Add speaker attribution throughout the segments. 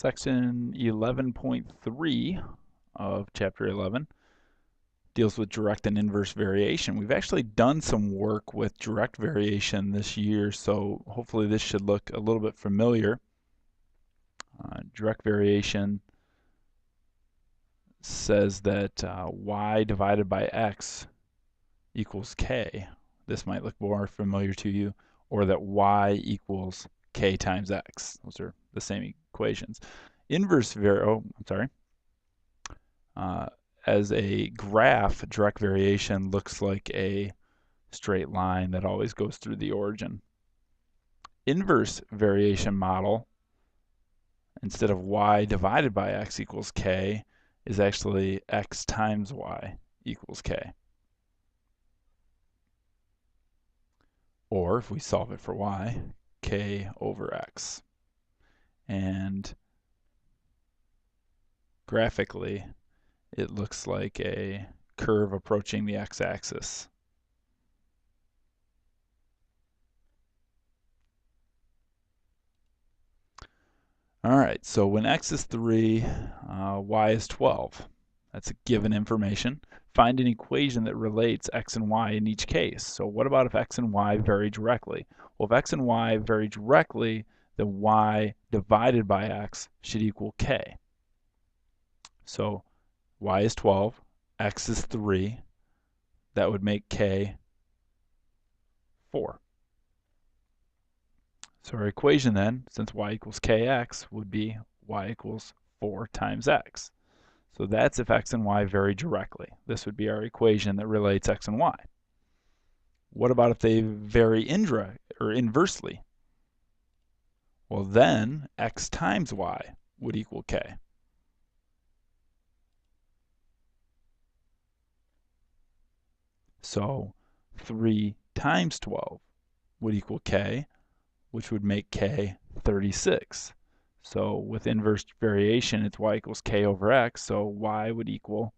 Speaker 1: Section 11.3 of Chapter 11 deals with direct and inverse variation. We've actually done some work with direct variation this year, so hopefully this should look a little bit familiar. Direct variation says that y divided by x equals k. This might look more familiar to you, or that y equals k times x. Those are the same equations. As a graph, direct variation looks like a straight line that always goes through the origin. Inverse variation model, instead of y divided by x equals k, is actually x times y equals k. Or if we solve it for y, k over x. And graphically, it looks like a curve approaching the x-axis. All right, so when x is 3, y is 12. That's a given information. Find an equation that relates x and y in each case. So what about if x and y vary directly? Well, if x and y vary directly, then y divided by x should equal k. So y is 12, x is 3. That would make k 4. So our equation then, since y equals kx, would be y equals 4 times x. So that's if x and y vary directly. This would be our equation that relates x and y. What about if they vary inversely? Well, then x times y would equal k. So 3 times 12 would equal k, which would make k 36. So with inverse variation, it's y equals k over x, so y would equal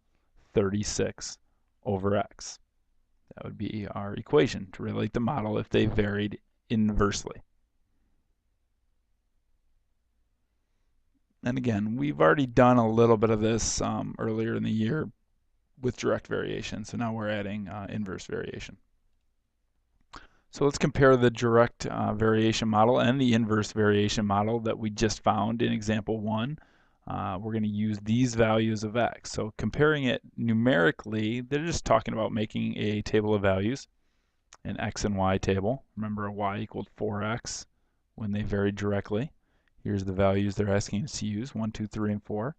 Speaker 1: 36 over x. That would be our equation to relate the model if they varied inversely. And again, we've already done a little bit of this earlier in the year with direct variation, so now we're adding inverse variation. So let's compare the direct variation model and the inverse variation model that we just found in example 1. We're going to use these values of x. So comparing it numerically, they're just talking about making a table of values, an x and y table. Remember, y equaled 4x when they varied directly. Here's the values they're asking us to use, 1, 2, 3, and 4.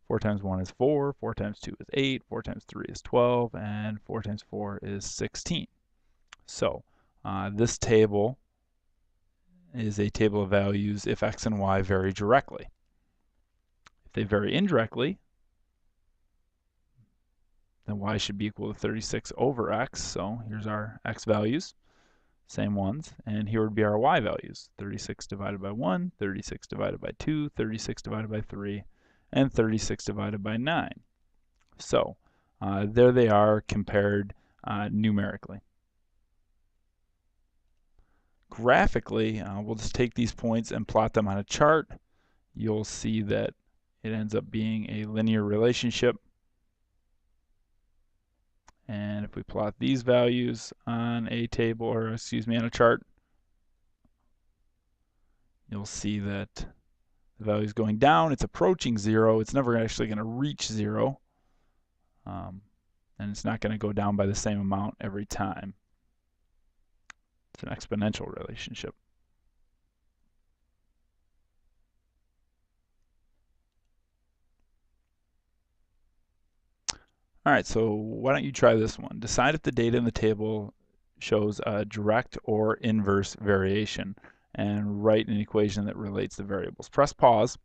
Speaker 1: 4 times 1 is 4, 4 times 2 is 8, 4 times 3 is 12, and 4 times 4 is 16. So this table is a table of values if x and y vary directly. If they vary indirectly, then y should be equal to 36 over x. So here's our x values, same ones, and here would be our y values. 36 divided by 1, 36 divided by 2, 36 divided by 3, and 36 divided by 9. So there they are compared numerically. Graphically, we'll just take these points and plot them on a chart. You'll see that it ends up being a linear relationship. And if we plot these values on a table, or excuse me, on a chart, you'll see that the value is going down. It's approaching 0. It's never actually going to reach 0. And it's not going to go down by the same amount every time. It's an exponential relationship. All right, so why don't you try this one? Decide if the data in the table shows a direct or inverse variation, and write an equation that relates the variables. Press pause,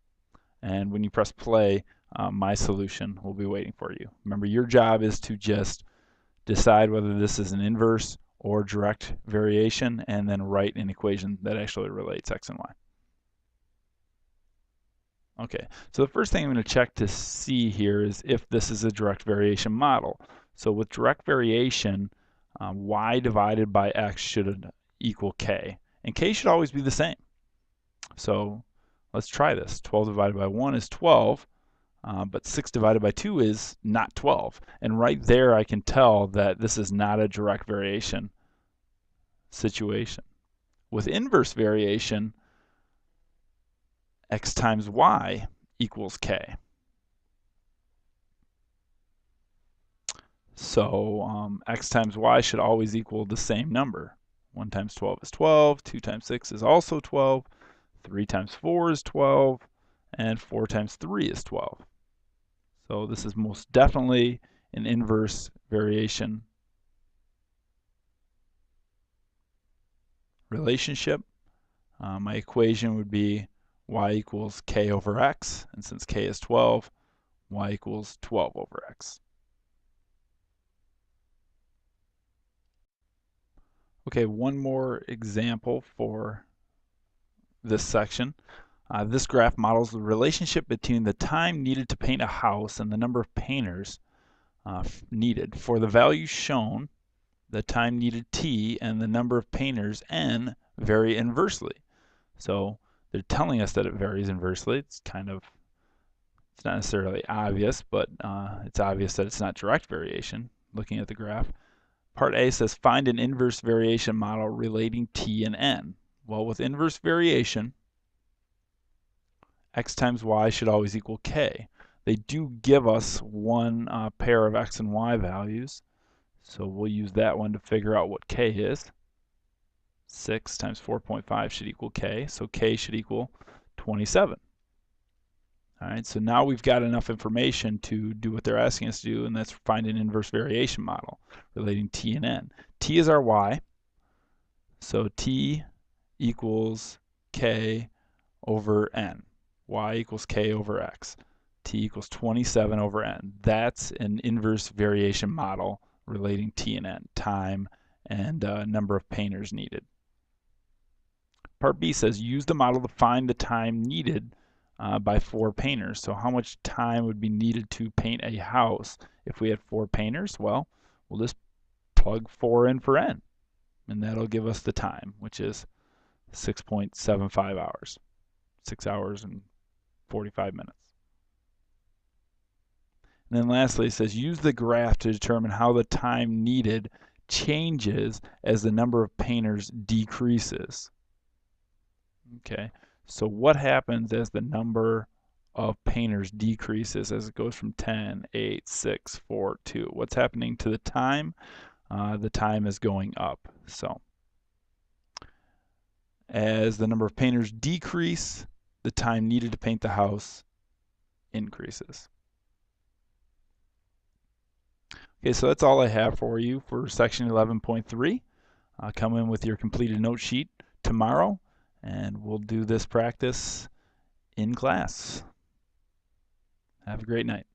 Speaker 1: and when you press play, my solution will be waiting for you. Remember, your job is to just decide whether this is an inverse or direct variation, and then write an equation that actually relates x and y. Okay, so the first thing I'm going to check to see here is if this is a direct variation model. So with direct variation, y divided by x should equal k, and k should always be the same. So Let's try this. 12 divided by 1 is 12, but 6 divided by 2 is not 12. And right there I can tell that this is not a direct variation situation. With inverse variation, x times y equals k. So x times y should always equal the same number. 1 times 12 is 12, 2 times 6 is also 12, 3 times 4 is 12, and 4 times 3 is 12. So this is most definitely an inverse variation relationship. My equation would be y equals k over x, and since k is 12, y equals 12 over x. Okay, one more example for this section. This graph models the relationship between the time needed to paint a house and the number of painters needed. For the values shown, the time needed t and the number of painters n vary inversely. So they're telling us that it varies inversely. It's not necessarily obvious, but it's obvious that it's not direct variation looking at the graph. Part A says find an inverse variation model relating t and n. Well, with inverse variation, x times y should always equal k. They do give us one pair of x and y values, so we'll use that one to figure out what k is. 6 times 4.5 should equal k, so k should equal 27. All right, so now we've got enough information to do what they're asking us to do, and that's find an inverse variation model relating t and n. T is our y, so t equals k over n. Y equals k over x. T equals 27 over n. That's an inverse variation model relating t and n, time and number of painters needed. Part B says use the model to find the time needed by 4 painters. So how much time would be needed to paint a house if we had 4 painters? Well, we'll just plug 4 in for n, and that'll give us the time, which is 6.75 hours, 6 hours and 45 minutes. And then lastly, it says use the graph to determine how the time needed changes as the number of painters decreases. Okay, so what happens as the number of painters decreases as it goes from 10, 8, 6, 4, 2? What's happening to the time? The time is going up. So as the number of painters decrease, the time needed to paint the house increases. Okay, so that's all I have for you for section 11.3. Come in with your completed note sheet tomorrow, and we'll do this practice in class. Have a great night.